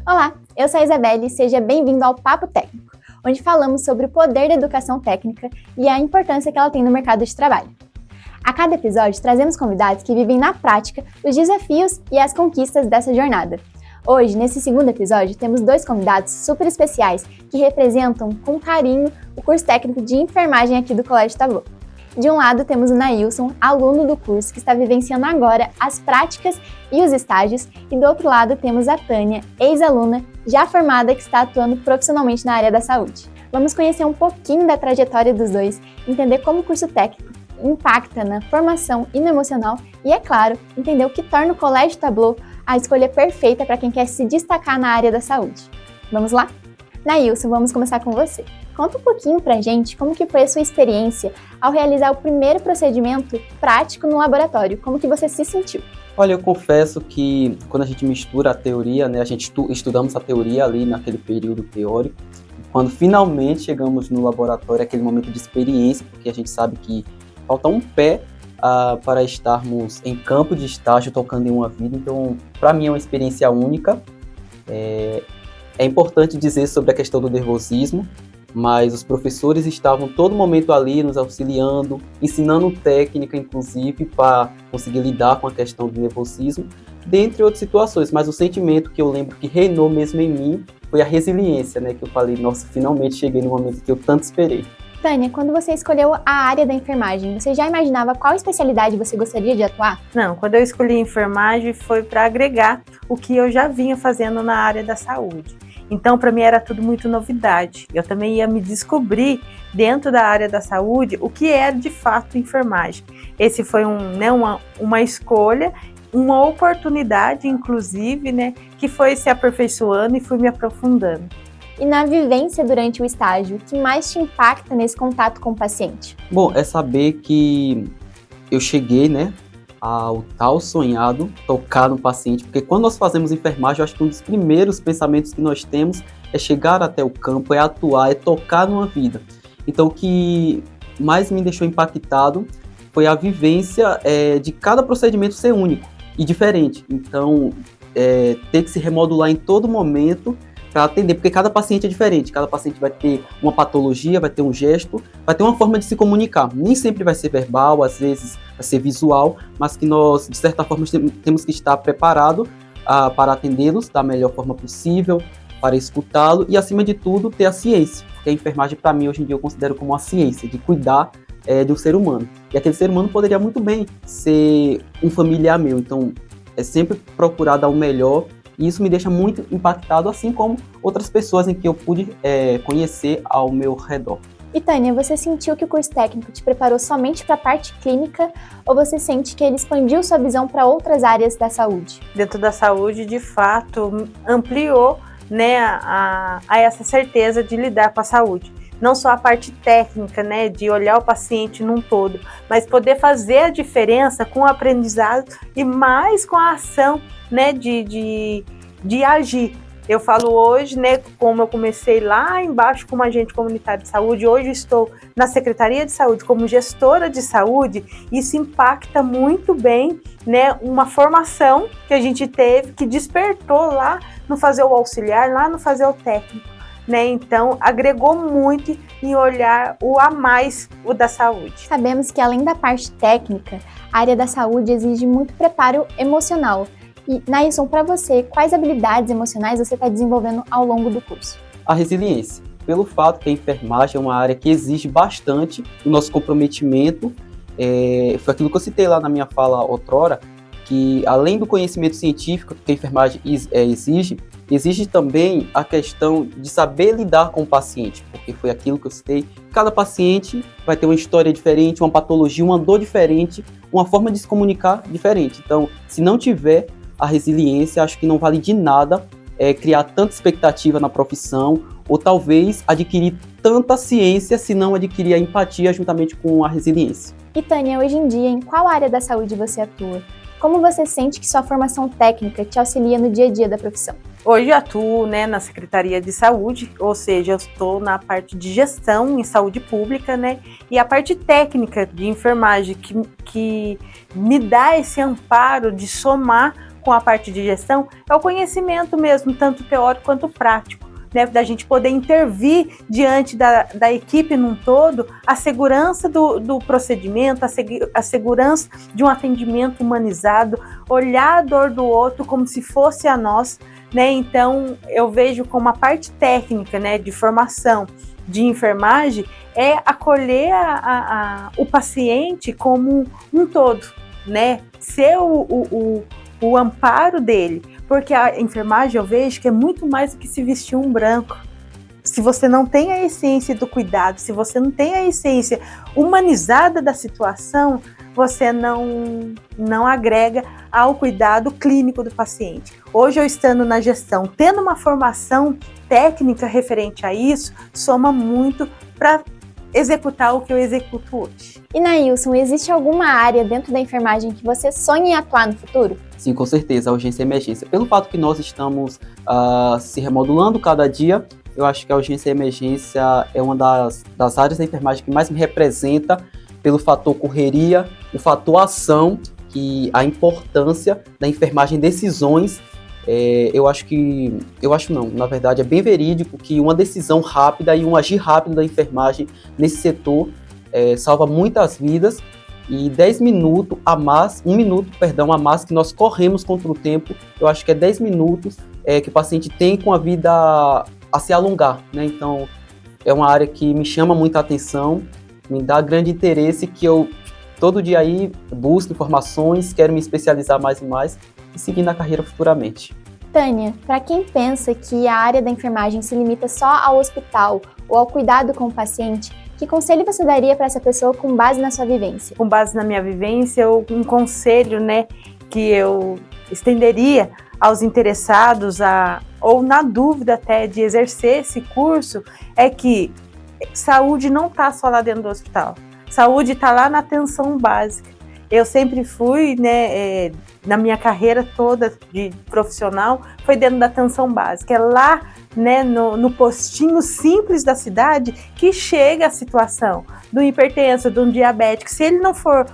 Olá, eu sou a Isabelle e seja bem-vindo ao Papo Técnico, onde falamos sobre o poder da educação técnica e a importância que ela tem no mercado de trabalho. A cada episódio, trazemos convidados que vivem na prática os desafios e as conquistas dessa jornada. Hoje, nesse segundo episódio, temos dois convidados super especiais que representam com carinho o curso técnico de enfermagem aqui do Colégio Tableau. De um lado, temos o Nailson, aluno do curso que está vivenciando agora as práticas e os estágios, e do outro lado temos a Tânia, ex-aluna, já formada, que está atuando profissionalmente na área da saúde. Vamos conhecer um pouquinho da trajetória dos dois, entender como o curso técnico impacta na formação e no emocional e, é claro, entender o que torna o Colégio Tableau a escolha perfeita para quem quer se destacar na área da saúde. Vamos lá? Nailson, vamos começar com você. Conta um pouquinho pra gente como que foi a sua experiência ao realizar o primeiro procedimento prático no laboratório, como que você se sentiu? Olha, eu confesso que quando a gente mistura a teoria, né, a gente estudamos a teoria ali naquele período teórico, quando finalmente chegamos no laboratório, aquele momento de experiência, porque a gente sabe que falta um pé para estarmos em campo de estágio tocando em uma vida, então para mim é uma experiência única. É importante dizer sobre a questão do nervosismo, mas os professores estavam todo momento ali nos auxiliando, ensinando técnica, inclusive, para conseguir lidar com a questão do nervosismo, dentre outras situações. Mas o sentimento que eu lembro que reinou mesmo em mim foi a resiliência, né? Que eu falei, nossa, finalmente cheguei no momento que eu tanto esperei. Tânia, quando você escolheu a área da enfermagem, você já imaginava qual especialidade você gostaria de atuar? Não, quando eu escolhi enfermagem foi para agregar o que eu já vinha fazendo na área da saúde. Então, para mim era tudo muito novidade. Eu também ia me descobrir dentro da área da saúde o que é de fato enfermagem. Esse foi uma escolha, uma oportunidade, inclusive, né, que foi se aperfeiçoando e fui me aprofundando. E na vivência durante o estágio, o que mais te impacta nesse contato com o paciente? Bom, é saber que eu cheguei, né, ao tal sonhado, tocar no paciente, porque quando nós fazemos enfermagem, eu acho que um dos primeiros pensamentos que nós temos é chegar até o campo, é atuar, é tocar numa vida. Então, o que mais me deixou impactado foi a vivência de cada procedimento ser único e diferente. Então, ter que se remodular em todo momento para atender, porque cada paciente é diferente, cada paciente vai ter uma patologia, vai ter um gesto, vai ter uma forma de se comunicar. Nem sempre vai ser verbal, às vezes vai ser visual, mas que nós, de certa forma, temos que estar preparados para atendê-los da melhor forma possível, para escutá-lo e, acima de tudo, ter a ciência, porque a enfermagem, para mim, hoje em dia, eu considero como uma ciência, de cuidar de um ser humano. E aquele ser humano poderia muito bem ser um familiar meu, então é sempre procurar dar o melhor. E isso me deixa muito impactado, assim como outras pessoas em que eu pude conhecer ao meu redor. E Tânia, você sentiu que o curso técnico te preparou somente para a parte clínica ou você sente que ele expandiu sua visão para outras áreas da saúde? Dentro da saúde, de fato, ampliou, né, a essa certeza de lidar com a saúde. Não só a parte técnica, né, de olhar o paciente num todo, mas poder fazer a diferença com o aprendizado e mais com a ação, né, de agir. Eu falo hoje, né, como eu comecei lá embaixo como agente comunitário de saúde, hoje estou na Secretaria de Saúde como gestora de saúde, isso impacta muito bem, né, uma formação que a gente teve, que despertou lá no fazer o auxiliar, lá no fazer o técnico. Né? Então, agregou muito em olhar o a mais, o da saúde. Sabemos que, além da parte técnica, a área da saúde exige muito preparo emocional. E, Nailson, para você, quais habilidades emocionais você está desenvolvendo ao longo do curso? A resiliência, pelo fato que a enfermagem é uma área que exige bastante o nosso comprometimento. Foi aquilo que eu citei lá na minha fala outrora, que além do conhecimento científico que a enfermagem exige também a questão de saber lidar com o paciente, porque foi aquilo que eu citei. Cada paciente vai ter uma história diferente, uma patologia, uma dor diferente, uma forma de se comunicar diferente. Então, se não tiver a resiliência, acho que não vale de nada criar tanta expectativa na profissão, ou talvez adquirir tanta ciência se não adquirir a empatia juntamente com a resiliência. E Tânia, hoje em dia, em qual área da saúde você atua? Como você sente que sua formação técnica te auxilia no dia a dia da profissão? Hoje eu atuo, né, na Secretaria de Saúde, ou seja, eu estou na parte de gestão em saúde pública, né, e a parte técnica de enfermagem que me dá esse amparo de somar com a parte de gestão é o conhecimento mesmo, tanto teórico quanto prático, né, da gente poder intervir diante da equipe num todo, a segurança do procedimento, a segurança de um atendimento humanizado, olhar a dor do outro como se fosse a nós, né? Então, eu vejo como a parte técnica, né, de formação de enfermagem é acolher o paciente como um todo, né? Ser o amparo dele, porque a enfermagem eu vejo que é muito mais do que se vestir um branco. Se você não tem a essência do cuidado, se você não tem a essência humanizada da situação, você não agrega ao cuidado clínico do paciente. Hoje eu estando na gestão, tendo uma formação técnica referente a isso, soma muito para executar o que eu executo hoje. E Nailson, existe alguma área dentro da enfermagem que você sonha em atuar no futuro? Sim, com certeza, a urgência e emergência. Pelo fato que nós estamos se remodulando cada dia, eu acho que a urgência e emergência é uma das áreas da enfermagem que mais me representa pelo fator correria, o fator ação, que a importância da enfermagem em decisões. Na verdade é bem verídico que uma decisão rápida e um agir rápido da enfermagem nesse setor salva muitas vidas, e 10 minutos a mais, 1 minuto, a mais que nós corremos contra o tempo, eu acho que é 10 minutos que o paciente tem com a vida a se alongar, né? Então é uma área que me chama muita atenção, me dá grande interesse, que eu todo dia aí busco informações, quero me especializar mais e mais e seguir na carreira futuramente. Tânia, para quem pensa que a área da enfermagem se limita só ao hospital ou ao cuidado com o paciente, que conselho você daria para essa pessoa com base na sua vivência? Com base na minha vivência, um conselho, né, que eu estenderia aos interessados ou na dúvida até de exercer esse curso é que saúde não está só lá dentro do hospital. Saúde está lá na atenção básica. Eu sempre fui, né, na minha carreira toda de profissional, foi dentro da atenção básica. É lá, né, no postinho simples da cidade que chega a situação do hipertenso, de um diabético. Se ele não for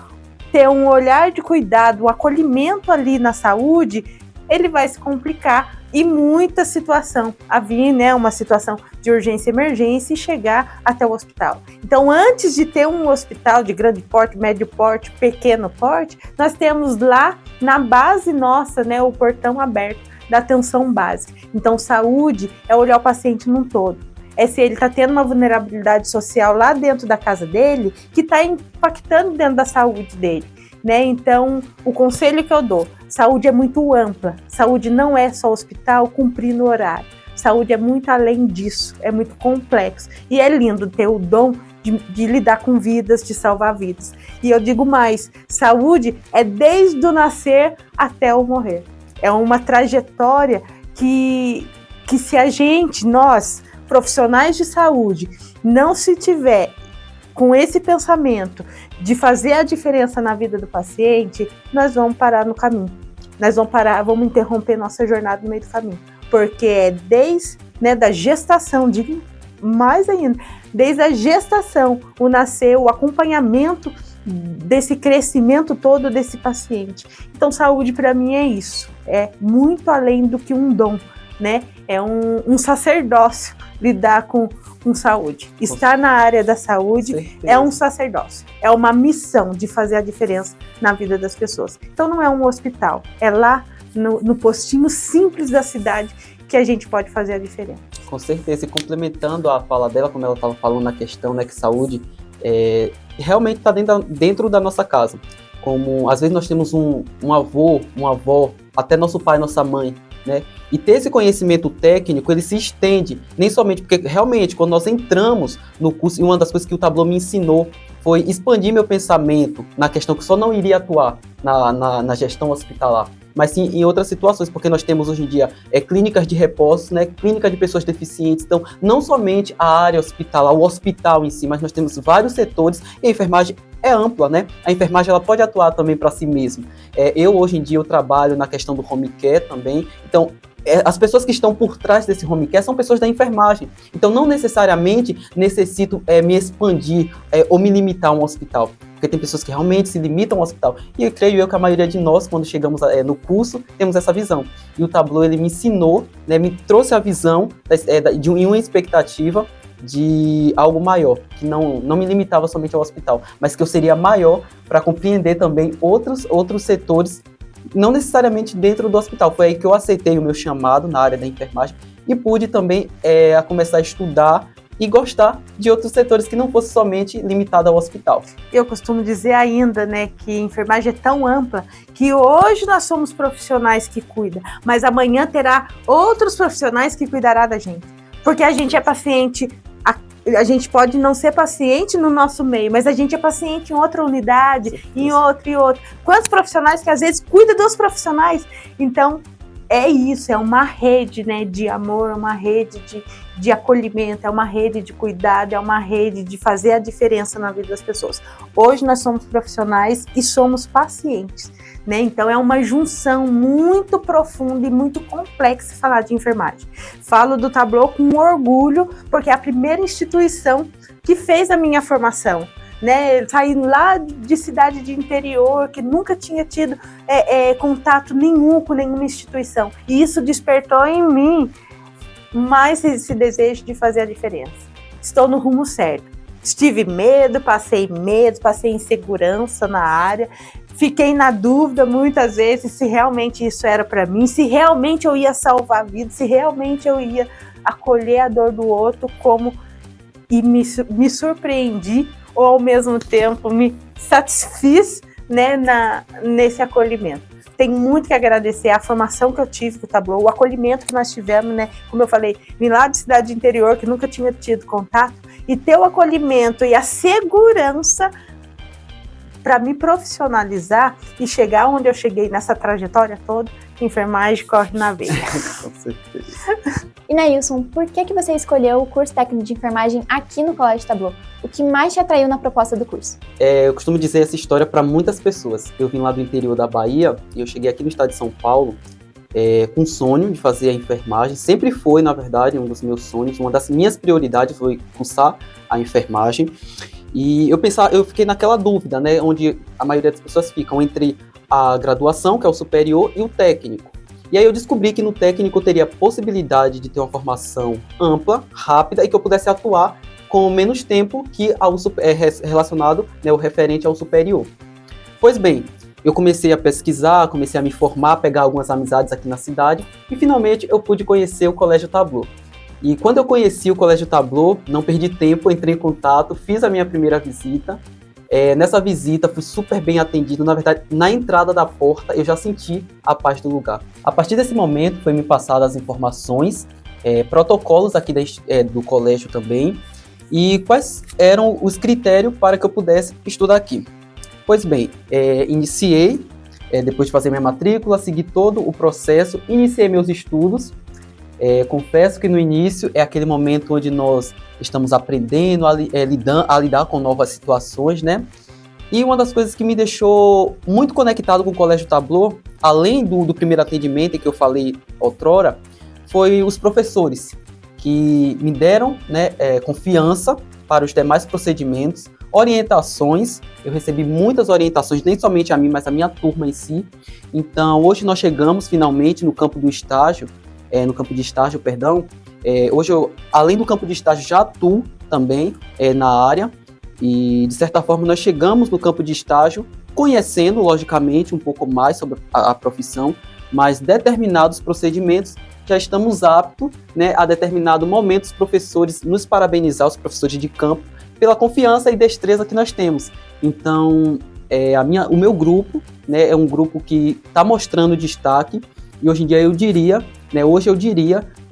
ter um olhar de cuidado, um acolhimento ali na saúde, ele vai se complicar e muita situação a vir, né, uma situação de urgência e emergência e chegar até o hospital. Então, antes de ter um hospital de grande porte, médio porte, pequeno porte, nós temos lá na base nossa, né, o portão aberto da atenção básica. Então, saúde é olhar o paciente num todo. É se ele está tendo uma vulnerabilidade social lá dentro da casa dele, que está impactando dentro da saúde dele, né? Então, o conselho que eu dou, saúde é muito ampla, saúde não é só hospital cumprindo o horário, saúde é muito além disso, é muito complexo, e é lindo ter o dom de lidar com vidas, de salvar vidas. E eu digo mais, saúde é desde o nascer até o morrer, é uma trajetória que se a gente, nós, profissionais de saúde, não se tiver com esse pensamento de fazer a diferença na vida do paciente, nós vamos parar no caminho. Nós vamos interromper nossa jornada no meio do caminho. Porque é desde, né, da gestação, digo mais ainda, desde a gestação, o nascer, o acompanhamento desse crescimento todo desse paciente. Então, saúde para mim é isso. É muito além do que um dom, né? É um sacerdócio lidar com saúde. Estar na área da saúde é um sacerdócio, é uma missão de fazer a diferença na vida das pessoas. Então não é um hospital, é lá no postinho simples da cidade que a gente pode fazer a diferença. Com certeza, e complementando a fala dela, como ela estava falando na questão, né, que saúde realmente está dentro da nossa casa. Como às vezes nós temos um avô, uma avó, até nosso pai, nossa mãe, né? E ter esse conhecimento técnico, ele se estende, nem somente porque realmente quando nós entramos no curso, e uma das coisas que o Tableau me ensinou foi expandir meu pensamento na questão que só não iria atuar na gestão hospitalar, mas sim em outras situações, porque nós temos hoje em dia clínicas de repouso, né, clínica de pessoas deficientes, então não somente a área hospitalar, o hospital em si, mas nós temos vários setores, e a enfermagem é ampla, né? A enfermagem ela pode atuar também para si mesma. Hoje em dia, eu trabalho na questão do home care também, então as pessoas que estão por trás desse home care são pessoas da enfermagem. Então, não necessariamente necessito me expandir ou me limitar a um hospital. Porque tem pessoas que realmente se limitam ao hospital. E eu creio que a maioria de nós, quando chegamos no curso, temos essa visão. E o Tableau, ele me ensinou, né, me trouxe a visão de uma expectativa de algo maior, que não me limitava somente ao hospital, mas que eu seria maior para compreender também outros setores, não necessariamente dentro do hospital. Foi aí que eu aceitei o meu chamado na área da enfermagem e pude também começar a estudar e gostar de outros setores que não fosse somente limitado ao hospital. Eu costumo dizer ainda, né, que a enfermagem é tão ampla que hoje nós somos profissionais que cuidam, mas amanhã terá outros profissionais que cuidará da gente. Porque a gente é paciente, a gente pode não ser paciente no nosso meio, mas a gente é paciente em outra unidade, em outra e outra. Quantos profissionais que às vezes cuidam dos profissionais? Então, é isso, é uma rede, né, de amor, é uma rede de acolhimento, é uma rede de cuidado, é uma rede de fazer a diferença na vida das pessoas. Hoje nós somos profissionais e somos pacientes, né? Então é uma junção muito profunda e muito complexa falar de enfermagem. Falo do Tableau com orgulho, porque é a primeira instituição que fez a minha formação. Né, saindo lá de cidade de interior, que nunca tinha tido contato nenhum com nenhuma instituição. E isso despertou em mim mais esse desejo de fazer a diferença. Estou no rumo certo. Tive medo, passei insegurança na área, fiquei na dúvida muitas vezes se realmente isso era para mim, se realmente eu ia salvar a vida, se realmente eu ia acolher a dor do outro, e me surpreendi, ou ao mesmo tempo me satisfiz, né, nesse acolhimento. Tenho muito que agradecer a formação que eu tive com o Tableau, o acolhimento que nós tivemos, né, como eu falei, vim lá de cidade interior que nunca tinha tido contato, e ter o acolhimento e a segurança para me profissionalizar e chegar onde eu cheguei nessa trajetória toda. Enfermagem corre na veia. Com certeza. E Nailson, por que você escolheu o curso técnico de enfermagem aqui no Colégio Tableau? O que mais te atraiu na proposta do curso? Eu costumo dizer essa história para muitas pessoas. Eu vim lá do interior da Bahia e eu cheguei aqui no estado de São Paulo com um sonho de fazer a enfermagem. Sempre foi, na verdade, um dos meus sonhos. Uma das minhas prioridades foi cursar a enfermagem. E eu fiquei naquela dúvida, né, onde a maioria das pessoas ficam entre a graduação, que é o superior, e o técnico. E aí eu descobri que no técnico eu teria a possibilidade de ter uma formação ampla, rápida, e que eu pudesse atuar com menos tempo que relacionado, né, o referente ao superior. Pois bem, eu comecei a pesquisar, comecei a me formar, pegar algumas amizades aqui na cidade, e finalmente eu pude conhecer o Colégio Tableau. E quando eu conheci o Colégio Tableau, não perdi tempo, entrei em contato, fiz a minha primeira visita. Nessa visita fui super bem atendido, na verdade, na entrada da porta eu já senti a paz do lugar. A partir desse momento foi me passadas as informações, protocolos aqui do colégio também, e quais eram os critérios para que eu pudesse estudar aqui. Pois bem, iniciei, depois de fazer minha matrícula, segui todo o processo, iniciei meus estudos. Confesso que no início é aquele momento onde nós estamos aprendendo a lidar com novas situações, né? E uma das coisas que me deixou muito conectado com o Colégio Tableau, além do primeiro atendimento que eu falei outrora, foi os professores, que me deram, né, confiança para os demais procedimentos, orientações. Eu recebi muitas orientações, nem somente a mim, mas a minha turma em si. Então, hoje nós chegamos finalmente no campo de estágio, hoje eu, além do campo de estágio, já atuo também na área, e de certa forma nós chegamos no campo de estágio conhecendo, logicamente, um pouco mais sobre a profissão, mas determinados procedimentos já estamos aptos, né, a determinado momento os professores nos parabenizar, os professores de campo, pela confiança e destreza que nós temos. Então, o meu grupo, né, é um grupo que está mostrando destaque, e hoje em dia eu diria,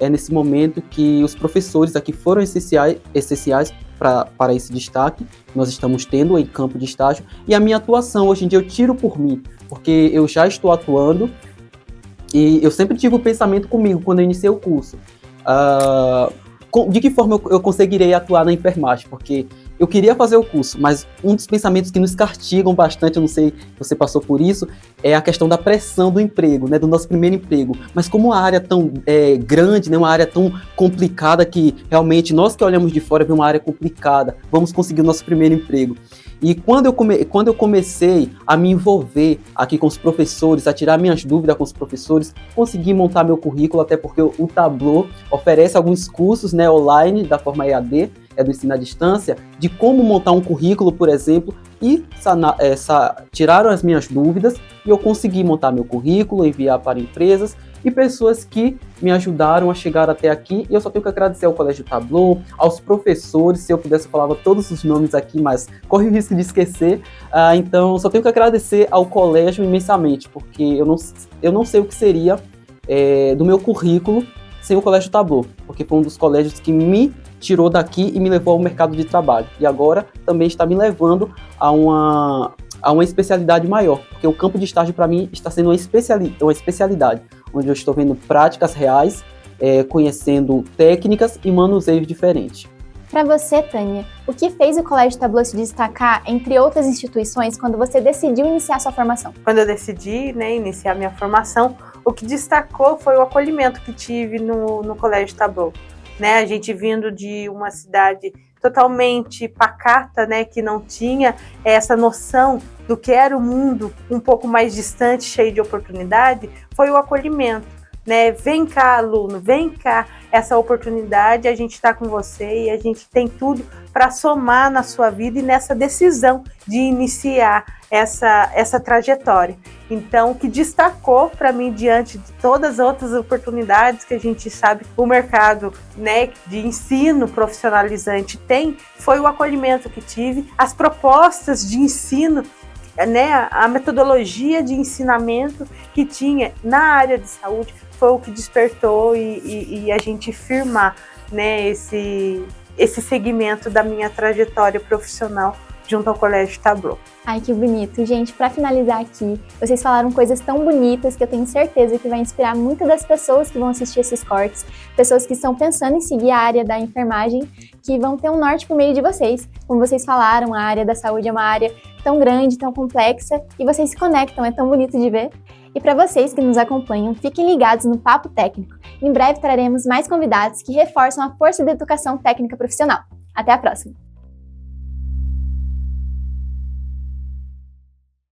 nesse momento, que os professores aqui foram essenciais para esse destaque que nós estamos tendo em campo de estágio, e a minha atuação hoje em dia eu tiro por mim, porque eu já estou atuando, e eu sempre tive o pensamento comigo quando eu iniciei o curso, de que forma eu conseguirei atuar na enfermagem, porque eu queria fazer o curso, mas um dos pensamentos que nos castigam bastante, eu não sei se você passou por isso, é a questão da pressão do emprego, né, do nosso primeiro emprego. Mas como a área é tão grande, né, uma área tão complicada que realmente nós que olhamos de fora vemos uma área complicada, vamos conseguir o nosso primeiro emprego. E quando eu comecei a me envolver aqui com os professores, a tirar minhas dúvidas com os professores, consegui montar meu currículo, até porque o Tableau oferece alguns cursos, né, online, da forma EAD, do ensino à distância, de como montar um currículo, por exemplo, e tiraram as minhas dúvidas e eu consegui montar meu currículo, enviar para empresas e pessoas que me ajudaram a chegar até aqui. E eu só tenho que agradecer ao Colégio Tableau, aos professores. Se eu pudesse, eu falava todos os nomes aqui, mas corre o risco de esquecer. Então, só tenho que agradecer ao colégio imensamente, porque eu não sei o que seria do meu currículo sem o Colégio Tableau, porque foi um dos colégios que me tirou daqui e me levou ao mercado de trabalho. E agora também está me levando a uma especialidade maior, porque o campo de estágio para mim está sendo uma especialidade, onde eu estou vendo práticas reais, conhecendo técnicas e manuseios diferentes. Para você, Tânia, o que fez o Colégio Tableau se destacar entre outras instituições quando você decidiu iniciar sua formação? Quando eu decidi, né, iniciar minha formação, o que destacou foi o acolhimento que tive no Colégio Tableau. Né, a gente vindo de uma cidade totalmente pacata, né, que não tinha essa noção do que era o mundo um pouco mais distante, cheio de oportunidade, foi o acolhimento. Né? Vem cá, aluno, vem cá, essa oportunidade, a gente está com você e a gente tem tudo para somar na sua vida e nessa decisão de iniciar essa trajetória. Então, o que destacou para mim diante de todas as outras oportunidades que a gente sabe o mercado, né, de ensino profissionalizante tem, foi o acolhimento que tive, as propostas de ensino, né, a metodologia de ensinamento que tinha na área de saúde foi o que despertou e a gente firmar, né, esse segmento da minha trajetória profissional junto ao Colégio Tableau. Ai, que bonito. Gente, para finalizar aqui, vocês falaram coisas tão bonitas que eu tenho certeza que vai inspirar muitas das pessoas que vão assistir esses cortes, pessoas que estão pensando em seguir a área da enfermagem, que vão ter um norte por meio de vocês. Como vocês falaram, a área da saúde é uma área tão grande, tão complexa, e vocês se conectam, é tão bonito de ver. E para vocês que nos acompanham, fiquem ligados no Papo Técnico. Em breve traremos mais convidados que reforçam a força da educação técnica profissional. Até a próxima!